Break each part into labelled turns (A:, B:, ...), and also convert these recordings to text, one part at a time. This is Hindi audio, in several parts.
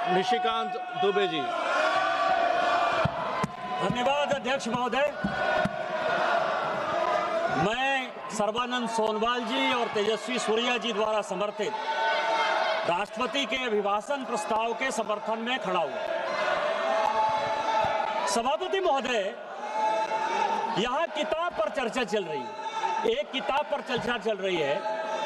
A: निशिकांत दुबे जी।
B: धन्यवाद अध्यक्ष महोदय। मैं सर्बानंद सोनवाल जी और तेजस्वी सूर्या जी द्वारा समर्थित राष्ट्रपति के अभिभाषण प्रस्ताव के समर्थन में खड़ा हुआ। सभापति महोदय, यहाँ किताब पर चर्चा चल रही है, एक किताब पर चर्चा चल रही है,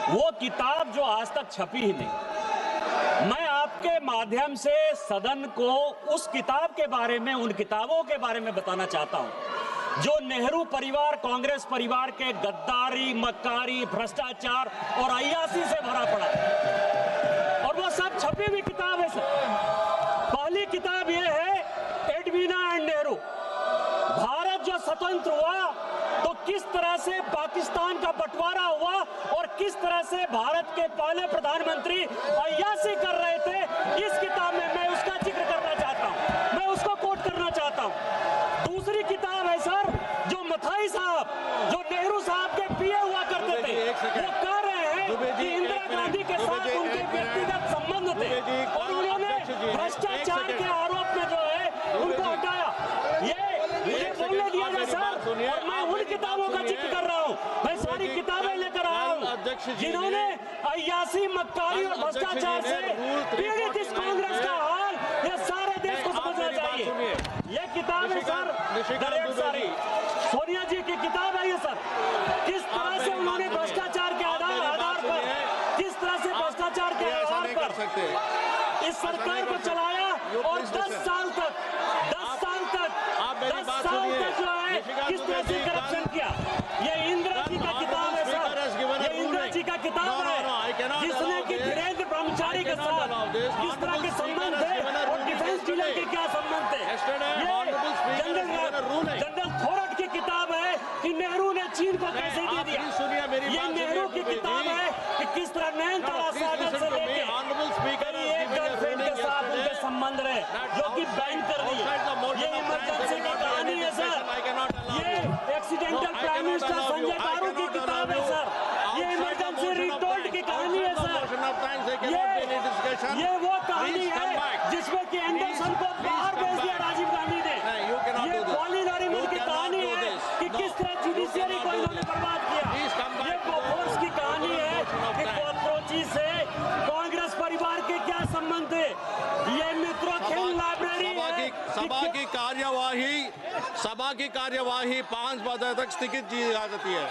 B: वो किताब जो आज तक छपी ही नहीं। मैं आपके माध्यम से सदन को उस किताब के बारे में, उन किताबों के बारे में बताना चाहता हूं जो नेहरू परिवार, कांग्रेस परिवार के गद्दारी, मक्कारी, भ्रष्टाचार और अय्यासी से भरा पड़ा है, और वो सब छपी हुई किताब है सर। पहली किताब ये है एडवीना एंड नेहरू। भारत जो स्वतंत्र हुआ तो किस तरह से पाकिस्तान का बंटवारा हुआ और किस तरह से भारत के पहले प्रधानमंत्री अय्यासी कर रहे थे, इस किताब में मैं उसका जिक्र करना चाहता हूं, मैं उसको कोट करना चाहता हूं। दूसरी किताब है सर, जो मथाई साहब, जो नेहरू साहब के पीए हुआ करते थे, वो कह रहे हैं कि इंदिरा गांधी के साथ उनके व्यक्तिगत संबंध थे और उन्होंने भ्रष्टाचार के आरोप में जो है उनको हटाया। ये बोलने दिया जाए सर, और मैं उन किताबों का जिक्र कर रहा हूँ, मैं सारी किताबें लेकर आया हूँ जिन्होंने अय्यासी, मक्कारी और भ्रष्टाचार से पीड़ित इस कांग्रेस का हाल ये सारे देश को समझना चाहिए। ये किताब है सर, सारी सोनिया जी की किताब है ये सर। किस तरह से उन्होंने भ्रष्टाचार के आधार पर, किस तरह से भ्रष्टाचार के आधार पर इस सरकार को चलाया और 10 साल तक जो है किस तरह से करप्शन किया। ये इंदिरा जी का किताब है सर, ये इंदिरा जी का किताब है जिसने कि धीरेन्द्र ब्रह्मचारी के साथ किस तरह के संबंध थे और डिफेंस डीलर के क्या संबंध थे। ये जनरल थोरट की किताब है कि नेहरू ने चीन को कैसे दे दिया। ये नेहरू की किताब है कि किस तरह नैनतारा सागर से लेके एक गर्लफ्रेंड के साथ उनके संबंध रहे जो कि बैन कर दी। ये इमरजेंसी की कहानी है सर, ये एक्सीडेंटल प्राइम मिनिस्टर संजय गारू की किताब है सर, ये इमरजेंसी रिटोल्ड की कहानी है सर, ये वो कहानी है जिसमें कि एंडरसन को बाहर भेज दिया राजीव गांधी ने। ये कॉलिन नरीमन की कहानी है कि किस तरह जुडिशियरी को इन्होंने बर्बाद किया। ये बोफोर्स की कहानी है कि कॉकरोची से कांग्रेस परिवार के क्या संबंध थे। ये मित्रों खेल लाइब्रेरी
A: सभा की कार्यवाही 5 बजे तक स्थगित की जा सकती है।